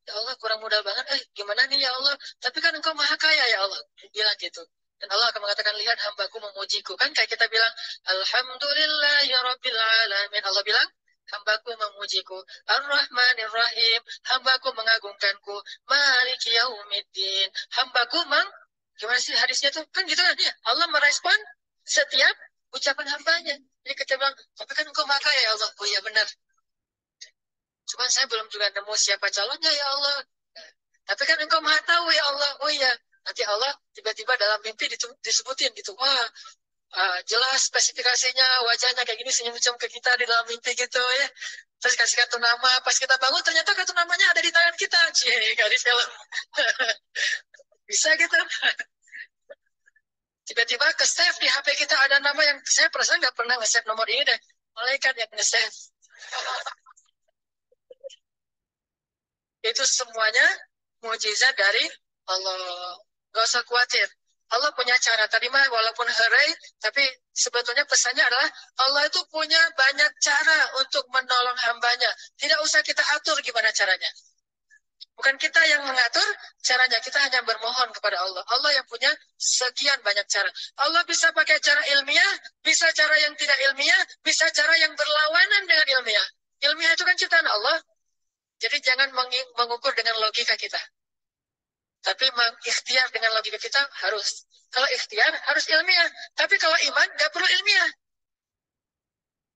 Ya Allah, kurang modal banget. Gimana nih ya Allah? Tapi kan engkau maha kaya ya Allah. Bilang gitu. Dan Allah akan mengatakan, lihat hambaku memujiku. Kan kayak kita bilang, Alhamdulillah ya Rabbil Alamin. Allah bilang, hambaku memujiku. Ar-Rahmanir Rahim. Hambaku mengagungkanku. Maliki Yaumiddin. Hambaku gimana sih hadisnya tuh? Kan gitu kan. Allah merespon setiap ucapan hambanya. Jadi kita bilang, tapi kan engkau maha kaya ya Allah. Oh iya benar. Cuman saya belum juga nemu siapa calonnya ya Allah. Tapi kan engkau maha tahu ya Allah. Oh iya. Nanti Allah tiba-tiba dalam mimpi disebutin gitu. Wah, jelas spesifikasinya, wajahnya kayak gini, senyum-senyum ke kita di dalam mimpi gitu ya. Terus kasih kartu nama. Pas kita bangun ternyata kartu namanya ada di tangan kita. Cie, gak di film. Bisa gitu. Tiba-tiba ke save di HP kita ada nama yang saya perasaan nggak pernah nge-save nomor ini deh. Malaikat yang nge-save. Itu semuanya mujizat dari Allah. Gak usah khawatir. Allah punya cara. Tadi mah walaupun herai, tapi sebetulnya pesannya adalah Allah itu punya banyak cara untuk menolong hambanya. Tidak usah kita atur gimana caranya. Bukan kita yang mengatur caranya. Kita hanya bermohon kepada Allah. Allah yang punya sekian banyak cara. Allah bisa pakai cara ilmiah, bisa cara yang tidak ilmiah, bisa cara yang berlawanan dengan ilmiah. Ilmiah itu kan ciptaan Allah. Jadi jangan mengukur dengan logika kita. Tapi mengikhtiar dengan logika kita harus. Kalau ikhtiar harus ilmiah. Tapi kalau iman nggak perlu ilmiah.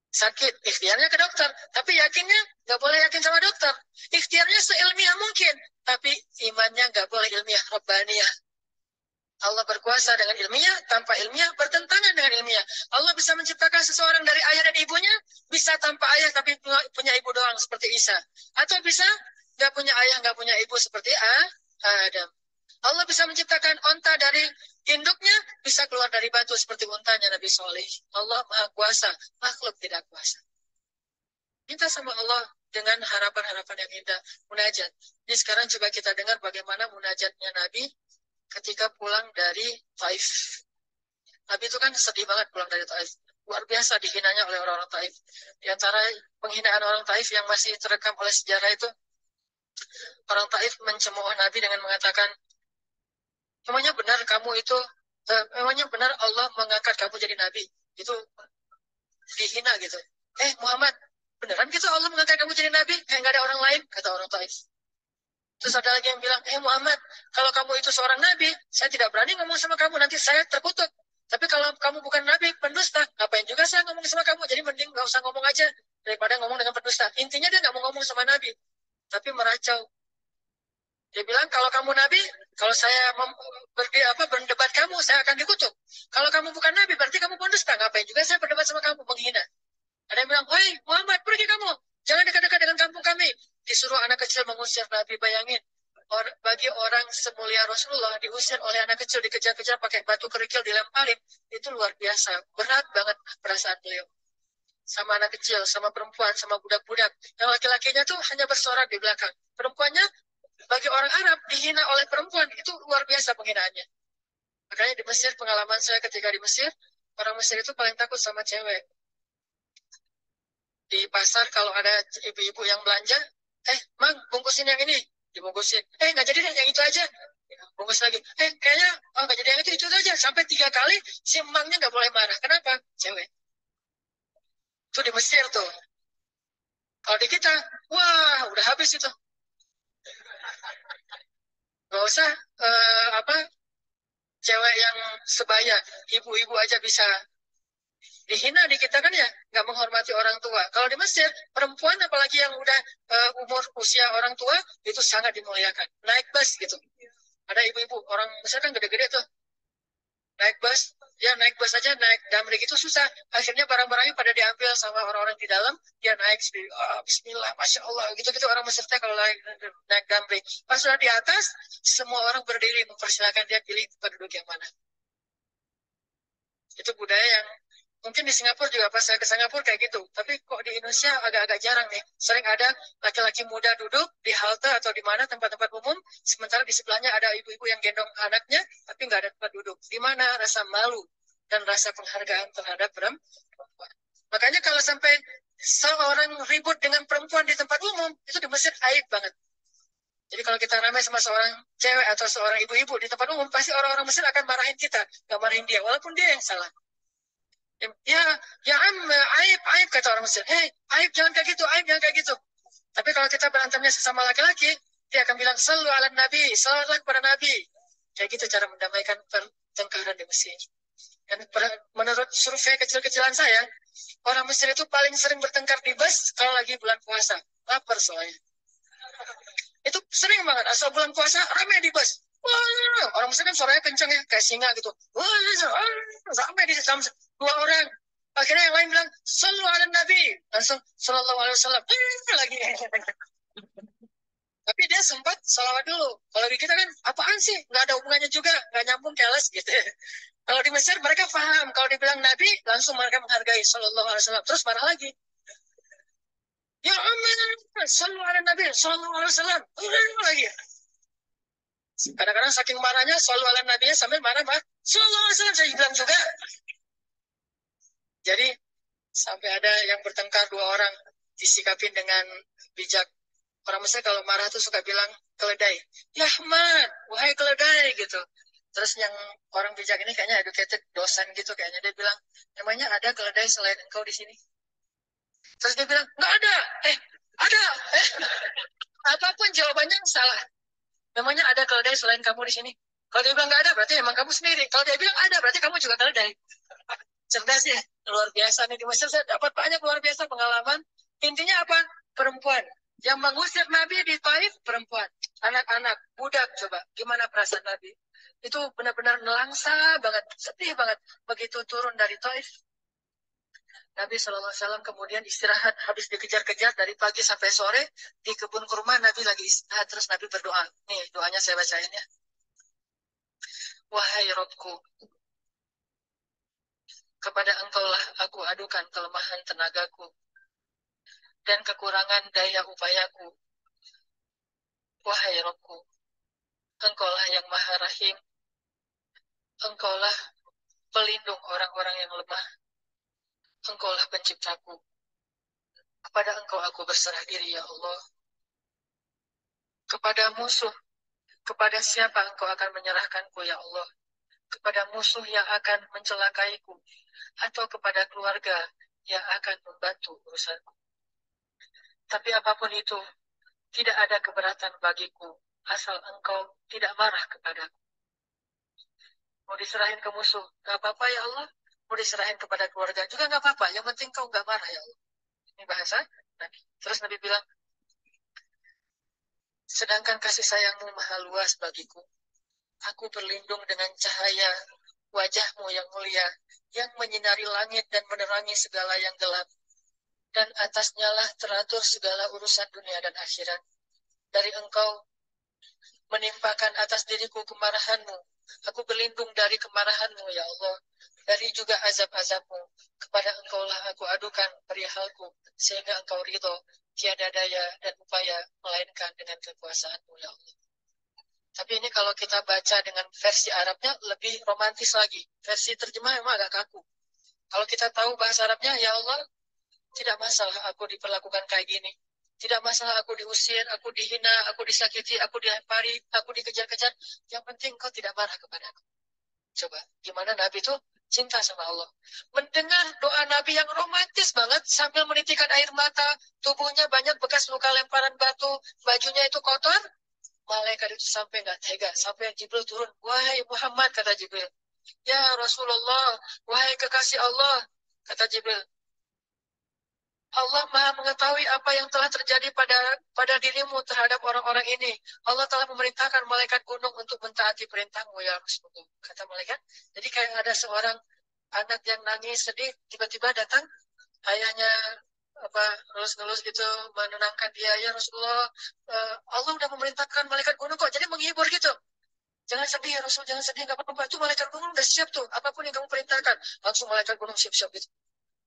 Sakit, ikhtiarnya ke dokter. Tapi yakinnya nggak boleh yakin sama dokter. Ikhtiarnya seilmiah mungkin. Tapi imannya nggak boleh ilmiah, rabbaniyah. Allah berkuasa dengan ilmiah, tanpa ilmiah bertentangan dengan ilmiah. Allah bisa menciptakan seseorang dari ayah dan ibunya, bisa tanpa ayah tapi punya ibu doang seperti Isa. Atau bisa nggak punya ayah, nggak punya ibu seperti Adam. Allah bisa menciptakan onta dari induknya, bisa keluar dari batu seperti untanya Nabi Soleh. Allah Maha Kuasa, makhluk tidak kuasa. Minta sama Allah dengan harapan-harapan yang indah, munajat. Jadi sekarang coba kita dengar bagaimana munajatnya Nabi ketika pulang dari Taif. Nabi itu kan sedih banget pulang dari Taif. Luar biasa dihinanya oleh orang-orang Taif. Di antara penghinaan orang Taif yang masih terekam oleh sejarah itu, orang Taif mencemooh Nabi dengan mengatakan, memangnya benar kamu itu, memangnya benar Allah mengangkat kamu jadi Nabi? Itu dihina gitu. Muhammad, beneran gitu Allah mengangkat kamu jadi Nabi? Kayak nggak ada orang lain? Kata orang Taif. Terus ada lagi yang bilang, Muhammad, kalau kamu itu seorang nabi, saya tidak berani ngomong sama kamu, nanti saya terkutuk. Tapi kalau kamu bukan nabi, pendusta, ngapain juga saya ngomong sama kamu? Jadi mending nggak usah ngomong aja, daripada ngomong dengan pendusta. Intinya dia nggak mau ngomong sama nabi, tapi meracau. Dia bilang, kalau kamu nabi, kalau saya berdebat kamu, saya akan dikutuk. Kalau kamu bukan nabi, berarti kamu pendusta. Ngapain juga saya berdebat sama kamu, menghina. Ada yang bilang, hei Muhammad, pergi kamu. Jangan dekat-dekat dengan kampung kami. Disuruh anak kecil mengusir Nabi, bayangin. Bagi orang semulia Rasulullah, diusir oleh anak kecil, dikejar-kejar pakai batu kerikil, dilemparin. Itu luar biasa. Berat banget perasaan beliau. Sama anak kecil, sama perempuan, sama budak-budak. Yang laki-lakinya tuh hanya bersorak di belakang. Perempuannya, bagi orang Arab, dihina oleh perempuan. Itu luar biasa penghinaannya. Makanya di Mesir, pengalaman saya ketika di Mesir, orang Mesir itu paling takut sama cewek. Di pasar kalau ada ibu-ibu yang belanja, Mang, bungkusin yang ini. Dibungkusin. Nggak jadi deh, yang itu aja. Bungkus lagi. Kayaknya, nggak jadi yang itu aja. Sampai 3 kali, si emangnya nggak boleh marah. Kenapa? Cewek. Itu di Mesir tuh. Kalau di kita, wah, udah habis itu. Nggak usah, cewek yang sebaya. Ibu-ibu aja bisa dihina di kita kan ya, nggak menghormati orang tua. Kalau di Mesir, perempuan apalagi yang udah umur usia orang tua, itu sangat dimuliakan. Naik bus gitu. Ada ibu-ibu, orang Mesir kan gede-gede tuh. Naik bus, ya naik bus aja, naik damri itu susah. Akhirnya barang-barangnya pada diambil sama orang-orang di dalam, dia naik, bismillah, Masya Allah, gitu-gitu orang Mesir kalau naik damri. Pas sudah di atas, semua orang berdiri mempersilahkan dia pilih tempat duduk yang mana. Itu budaya yang mungkin di Singapura juga pas saya ke Singapura kayak gitu. Tapi kok di Indonesia agak-agak jarang nih. Sering ada laki-laki muda duduk di halte atau di mana tempat-tempat umum, sementara di sebelahnya ada ibu-ibu yang gendong anaknya, tapi nggak ada tempat duduk. Di mana rasa malu dan rasa penghargaan terhadap perempuan. Makanya kalau sampai seorang ribut dengan perempuan di tempat umum, itu di Mesir aib banget. Jadi kalau kita ramai sama seorang cewek atau seorang ibu-ibu di tempat umum, pasti orang-orang Mesir akan marahin kita, nggak marahin dia, walaupun dia yang salah. Ya, ya aib kata orang Mesir. Aib jangan kayak gitu, aib jangan kayak gitu. Tapi kalau kita berantemnya sesama laki-laki, dia akan bilang sallu ala nabi, salawat kepada nabi. Kayak gitu cara mendamaikan pertengkaran di Mesir. Dan menurut survei kecil-kecilan saya, orang Mesir itu paling sering bertengkar di bus kalau lagi bulan puasa. Lapar soalnya. Itu sering banget, asal bulan puasa ramai di bus. Wah, orang Mesir kan suaranya kencang ya, kayak singa gitu. Wah, sampai di jam 2 orang. Akhirnya yang lain bilang, Sallu ala Nabi. Langsung, Sallallahu alaihi wasallam. Lagi. Tapi dia sempat salawat dulu. Kalau di kita kan, apaan sih? Nggak ada hubungannya juga. Nggak nyambung, keles gitu. Kalau di Mesir, mereka paham. Kalau dibilang Nabi, langsung mereka menghargai Sallallahu alaihi wasallam. Terus marah lagi. Ya amin, Sallu ala Nabi, Sallallahu alaihi wasallam. Lagi. Kadang-kadang saking marahnya, Sallu ala Nabi sambil marah-marah. Sallallahu alaihi wasallam, saya bilang juga. Jadi, sampai ada yang bertengkar 2 orang, disikapin dengan bijak. Orang Mesir kalau marah tuh suka bilang keledai. Ya Ahmad, wahai keledai gitu. Terus yang orang bijak ini kayaknya educated dosen gitu kayaknya, dia bilang, emangnya ada keledai selain engkau di sini? Terus dia bilang, nggak ada. Ada. Apapun jawabannya salah. Namanya ada keledai selain kamu di sini. Kalau dia bilang nggak ada, berarti emang kamu sendiri. Kalau dia bilang ada, berarti kamu juga keledai. Cerdas ya, luar biasa nih. Di Mesir saya dapat banyak luar biasa pengalaman. Intinya apa? Perempuan. Yang mengusir Nabi di Taif, perempuan. Anak-anak, budak, coba. Gimana perasaan Nabi? Itu benar-benar nelangsa banget, sedih banget. Begitu turun dari Taif, Nabi SAW kemudian istirahat, habis dikejar-kejar dari pagi sampai sore, di kebun kurma Nabi lagi istirahat, terus Nabi berdoa. Nih, doanya saya bacain ya. Wahai Robku, kepada engkaulah aku adukan kelemahan tenagaku dan kekurangan daya upayaku. Wahai Robku, engkaulah yang maha rahim, engkaulah pelindung orang-orang yang lemah, engkaulah penciptaku. Kepada engkau aku berserah diri ya Allah. Kepada musuh, kepada siapa engkau akan menyerahkanku ya Allah? Kepada musuh yang akan mencelakaiku, atau kepada keluarga yang akan membantu urusanku. Tapi apapun itu, tidak ada keberatan bagiku, asal engkau tidak marah kepadaku. Mau diserahin ke musuh, gak apa-apa ya Allah. Mau diserahin kepada keluarga juga gak apa-apa. Yang penting kau gak marah ya Allah. Ini bahasa Nabi. Terus Nabi bilang, sedangkan kasih sayangmu maha luas bagiku. Aku berlindung dengan cahaya wajahmu yang mulia, yang menyinari langit dan menerangi segala yang gelap. Dan atasnya lah teratur segala urusan dunia dan akhirat. Dari engkau menimpakan atas diriku kemarahanmu. Aku berlindung dari kemarahanmu, ya Allah. Dari juga azab-azabmu. Kepada engkaulah aku adukan perihalku, sehingga engkau ridho. Tiada daya dan upaya, melainkan dengan kekuasaanmu, ya Allah. Tapi ini kalau kita baca dengan versi Arabnya, lebih romantis lagi. Versi terjemah memang agak kaku. Kalau kita tahu bahasa Arabnya, ya Allah, tidak masalah aku diperlakukan kayak gini. Tidak masalah aku diusir, aku dihina, aku disakiti, aku dilempari, aku dikejar-kejar. Yang penting kau tidak marah kepadaku. Coba, gimana Nabi itu cinta sama Allah. Mendengar doa Nabi yang romantis banget sambil menitikan air mata, tubuhnya banyak bekas luka lemparan batu, bajunya itu kotor. Malaikat itu sampai nggak tega, sampai Jibril turun. Wahai Muhammad, kata Jibril. Ya Rasulullah, wahai kekasih Allah, kata Jibril. Allah Maha mengetahui apa yang telah terjadi pada dirimu terhadap orang-orang ini. Allah telah memerintahkan malaikat gunung untuk mentaati perintahmu ya Rasulullah. Kata malaikat. Jadi kayak ada seorang anak yang nangis sedih, tiba-tiba datang ayahnya apa ngelus-ngelus gitu menenangkan dia, ya Rasulullah, Allah udah memerintahkan malaikat gunung kok, jadi menghibur gitu. Jangan sedih ya Rasul, jangan sedih, nggak apa-apa, itu malaikat gunung udah siap tuh, apapun yang kamu perintahkan. Langsung malaikat gunung siap-siap gitu.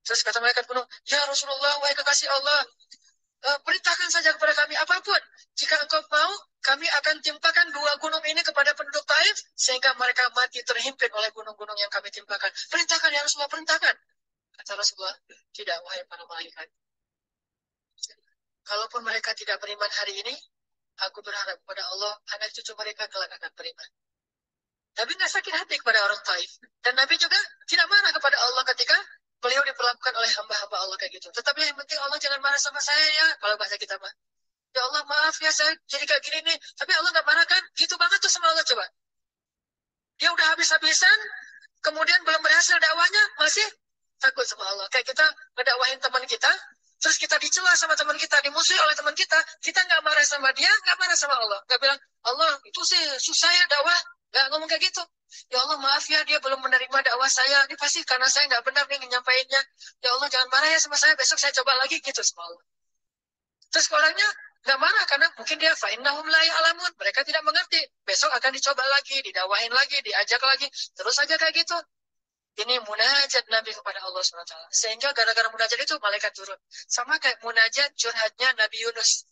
Terus kata malaikat gunung, ya Rasulullah, wahai kekasih Allah, perintahkan saja kepada kami apapun. Jika engkau mau, kami akan timpakan dua gunung ini kepada penduduk Taif, sehingga mereka mati terhimpit oleh gunung-gunung yang kami timpakan. Perintahkan ya Rasulullah, perintahkan. Kata Rasulullah, tidak wahai para malaikat. Kalaupun mereka tidak beriman hari ini, aku berharap kepada Allah, anak cucu mereka kelak akan beriman. Nabi nggak sakit hati kepada orang Taif. Dan Nabi juga tidak marah kepada Allah ketika beliau diperlakukan oleh hamba-hamba Allah kayak gitu. Tetapi yang penting Allah jangan marah sama saya ya. Kalau bahasa kita mah. Ya Allah maaf ya saya jadi kayak gini nih. Tapi Allah nggak marah kan? Gitu banget tuh sama Allah coba. Dia udah habis-habisan, kemudian belum berhasil dakwahnya, masih takut sama Allah. Kayak kita ngedakwahin teman kita, terus kita dicela sama teman kita, dimusuhi oleh teman kita nggak marah sama dia, nggak marah sama Allah. Nggak bilang, Allah itu sih susah ya dakwah. Nggak ngomong kayak gitu. Ya Allah maaf ya, dia belum menerima dakwah saya. Ini pasti karena saya nggak benar nih nyampainya. Ya Allah jangan marah ya sama saya, besok saya coba lagi gitu sama Allah. Terus orangnya nggak marah karena mungkin dia fa'innahum la ya'lamun. Mereka tidak mengerti. Besok akan dicoba lagi, didakwahin lagi, diajak lagi. Terus aja kayak gitu. Ini munajat Nabi kepada Allah SWT. Sehingga gara-gara munajat itu malaikat turun. Sama kayak munajat curhatnya Nabi Yunus.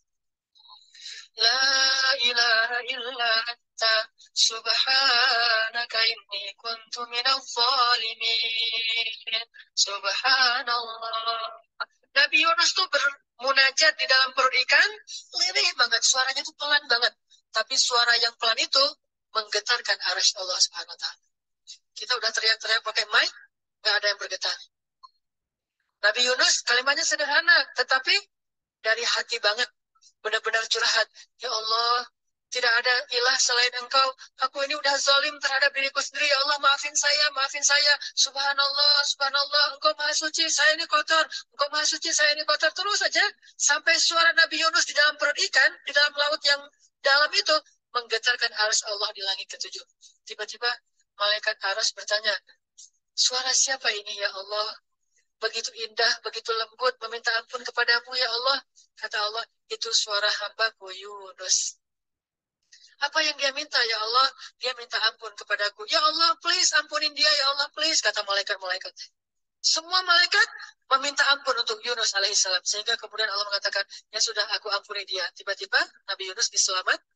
La ilaha illa anta subhanaka inni kuntu minal zalimin. Subhanallah. Nabi Yunus tuh bermunajat di dalam perut ikan, lirih banget, suaranya tuh pelan banget. Tapi suara yang pelan itu menggetarkan arasy Allah Subhanahu wa taala. Kita udah teriak-teriak pakai mic, nggak ada yang bergetar. Nabi Yunus kalimatnya sederhana, tetapi dari hati banget. benar-benar curhat. Ya Allah, tidak ada ilah selain Engkau. Aku ini udah zalim terhadap diriku sendiri. Ya Allah, maafin saya, maafin saya. Subhanallah, subhanallah. Engkau maha suci, saya ini kotor. Engkau maha suci, saya ini kotor. Terus saja sampai suara Nabi Yunus di dalam perut ikan, di dalam laut yang dalam itu, menggetarkan arus Allah di langit ketujuh. Tiba-tiba malaikat arus bertanya, suara siapa ini ya Allah? Begitu indah, begitu lembut, meminta ampun kepadamu ya Allah. Kata Allah, itu suara hambaku Yunus. Apa yang dia minta ya Allah? Dia minta ampun kepadaku. Ya Allah, please ampunin dia ya Allah, please. Kata malaikat-malaikat. Semua malaikat meminta ampun untuk Yunus alaihissalam. Sehingga kemudian Allah mengatakan, ya sudah aku ampuni dia. Tiba-tiba Nabi Yunus diselamatkan.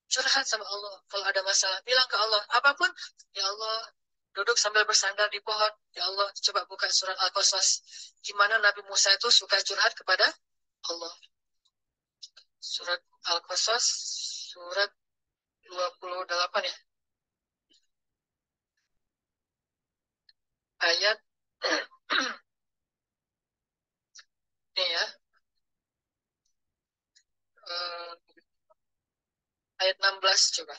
Curhat sama Allah. Kalau ada masalah, bilang ke Allah. Apapun, ya Allah, duduk sambil bersandar di pohon. Ya Allah, coba buka surat Al-Qasas. Gimana Nabi Musa itu suka curhat kepada Allah. Surat Al-Qasas, surat 28 ya. Ayat ini ya. Ayat 16 coba.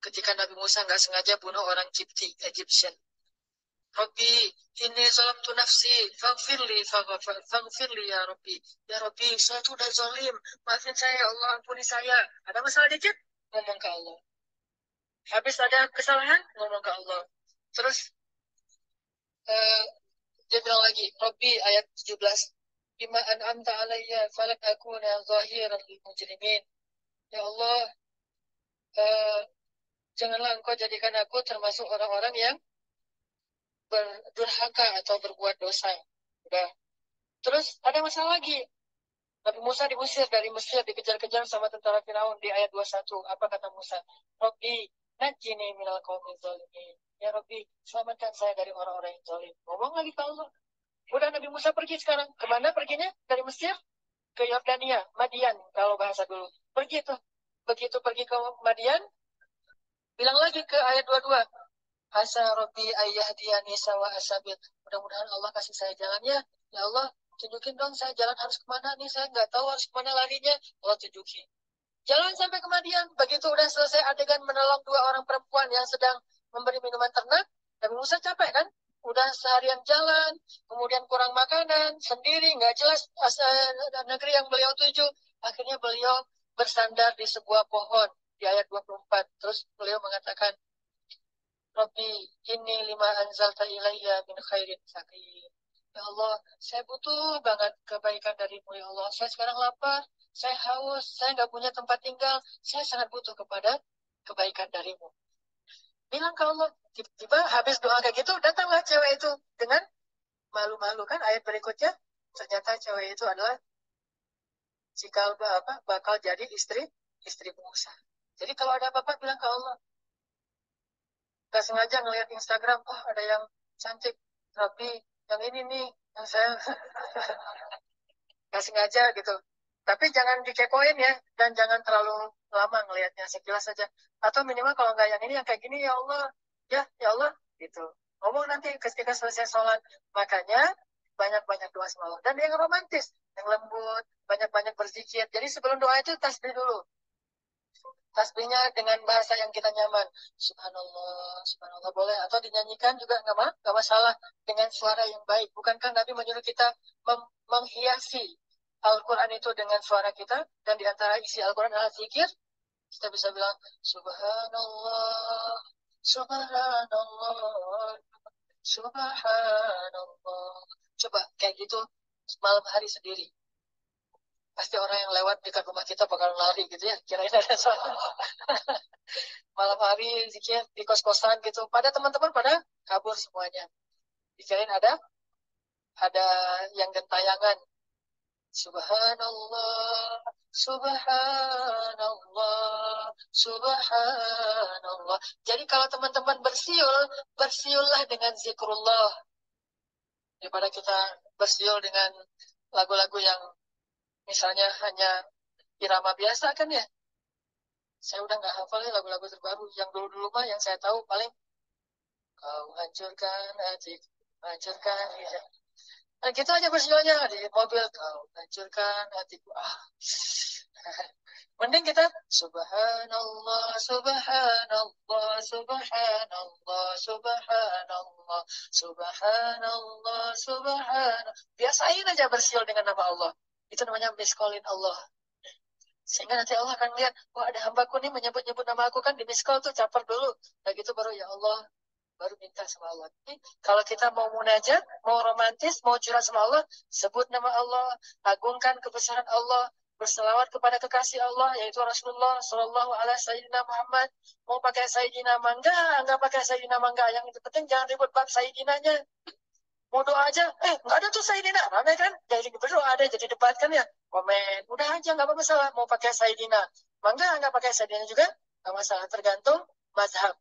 Ketika Nabi Musa nggak sengaja bunuh orang Kipti, Egyptian. Rabbi, ini zalamtu nafsi, faghfirli ya Rabbi. Ya Rabbi, saya tuh udah zalim. Maafin saya ya Allah, ampuni saya. Ada masalah dikit? Ngomong ke Allah. Habis ada kesalahan? Ngomong ke Allah. Terus eh, dia bilang lagi, Rabbi ayat 17. Bima an'amta alayya falak akuna zahiran lil mujrimin. Ya Allah, eh, janganlah engkau jadikan aku termasuk orang-orang yang berdurhaka atau berbuat dosa. Udah. Terus ada masalah lagi. Nabi Musa diusir dari Mesir, dikejar-kejar sama tentara Firaun di ayat 21. Apa kata Musa? Rabbi, najini minal qaumil zalimin. Ya Rabbi, selamatkan saya dari orang-orang yang zalim. Ngomong lagi ke Allah. Udah Nabi Musa pergi sekarang. Kemana perginya? Dari Mesir ke Yordania, Madian kalau bahasa dulu. Pergi tuh. Begitu pergi ke Madian, bilang lagi ke ayat 22. Asa Rabbi ayyahdiyani sawa asabil. Mudah-mudahan Allah kasih saya jalannya. Ya Allah, tunjukin dong saya jalan harus kemana nih. Saya nggak tahu harus kemana larinya. Allah tunjukin. Jalan sampai kemadian. Begitu udah selesai adegan menolong dua orang perempuan yang sedang memberi minuman ternak. Nabi Musa capek kan? Udah seharian jalan, kemudian kurang makanan, sendiri, nggak jelas negeri yang beliau tuju. Akhirnya beliau bersandar di sebuah pohon di ayat 24. Terus beliau mengatakan, Rabbi, ini lima anzalta ilayya min khairin sakin. Ya Allah, saya butuh banget kebaikan darimu, ya Allah. Saya sekarang lapar, saya haus, saya nggak punya tempat tinggal. Saya sangat butuh kepada kebaikan darimu. Bilang ke Allah, tiba-tiba habis doa kayak gitu, datanglah cewek itu dengan malu-malu kan ayat berikutnya. Ternyata cewek itu adalah cikal bakal jadi istri Musa. Jadi kalau ada apa-apa bilang ke Allah. Gak sengaja ngelihat Instagram, oh ada yang cantik, tapi yang ini nih, yang saya gak sengaja gitu. Tapi jangan dikepoin ya, dan jangan terlalu lama ngelihatnya, sekilas saja. Atau minimal kalau nggak yang ini, yang kayak gini, ya Allah, gitu. Ngomong nanti ketika selesai sholat. Makanya banyak-banyak doa sama Allah. Dan yang romantis, yang lembut, banyak-banyak berzikir. Jadi sebelum doa itu tasbih dulu. Tasbihnya dengan bahasa yang kita nyaman. Subhanallah, subhanallah boleh. Atau dinyanyikan juga nggak masalah dengan suara yang baik. Bukankah Nabi menyuruh kita menghiasi Al-Quran itu dengan suara kita? Dan di antara isi Al-Quran adalah zikir. Kita bisa bilang, Subhanallah, Subhanallah, Subhanallah. Coba kayak gitu malam hari sendiri. Pasti orang yang lewat dekat rumah kita bakal lari gitu ya. Kirain ada suara. Malam hari zikir di kos-kosan gitu. Pada teman-teman pada kabur semuanya. Dikirain ada yang gentayangan. Subhanallah, Subhanallah, Subhanallah. Jadi kalau teman-teman bersiul, bersiullah dengan zikrullah. Daripada kita bersiul dengan lagu-lagu yang misalnya hanya irama biasa kan ya. Saya udah nggak hafal ya lagu-lagu terbaru. Yang dulu-dulu mah yang saya tahu paling kau hancurkan hati, hancurkan. Ya. Nah, gitu aja bersiulnya di mobil, kau hancurkan hatiku. Mending kita subhanallah, subhanallah, subhanallah, subhanallah, subhanallah, subhanallah. Biasain aja bersiul dengan nama Allah. Itu namanya miskolin Allah. Sehingga nanti Allah akan lihat, wah ada hambaku nih menyebut-nyebut nama aku kan di miskol tuh, caper dulu. Nah gitu baru ya Allah, baru minta sama Allah. Jadi, kalau kita mau munajat, mau romantis, mau curhat sama Allah, sebut nama Allah, agungkan kebesaran Allah, berselawat kepada kekasih Allah, yaitu Rasulullah Shallallahu Alaihi Sayyidina Muhammad. Mau pakai Sayyidina Mangga, nggak pakai Sayyidina Mangga. Yang penting jangan ribut bab Sayyidinanya. Mau doa aja, nggak ada tuh Sayyidina. Ramai kan? Jadi berdoa ada, jadi debat kan ya. Komen, udah aja, nggak apa masalah. Mau pakai Sayyidina. Mangga, nggak pakai Sayyidina juga, nggak masalah. Tergantung mazhab.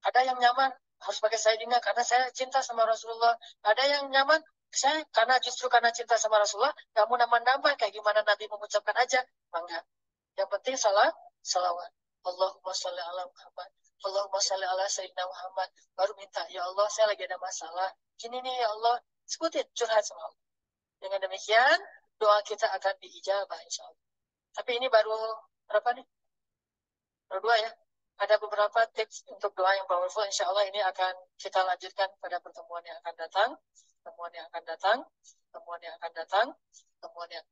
Ada yang nyaman harus pakai Sayyidina karena saya cinta sama Rasulullah. Ada yang nyaman saya justru karena cinta sama Rasulullah nggak mau nambah-nambah kayak gimana Nabi mengucapkan aja. Enggak. Yang penting salawat. Allahumma sholli ala Muhammad. Allahumma sholli ala Sayyidina Muhammad. Baru minta, ya Allah saya lagi ada masalah. Gini nih ya Allah. Sebutin curhat sama Allah. Dengan demikian doa kita akan diijabah insya Allah. Tapi ini baru berapa nih? Baru dua ya. Ada beberapa tips untuk doa yang powerful. Insya Allah ini akan kita lanjutkan pada pertemuan yang akan datang. Pertemuan yang akan datang. Pertemuan yang akan datang. Pertemuan yang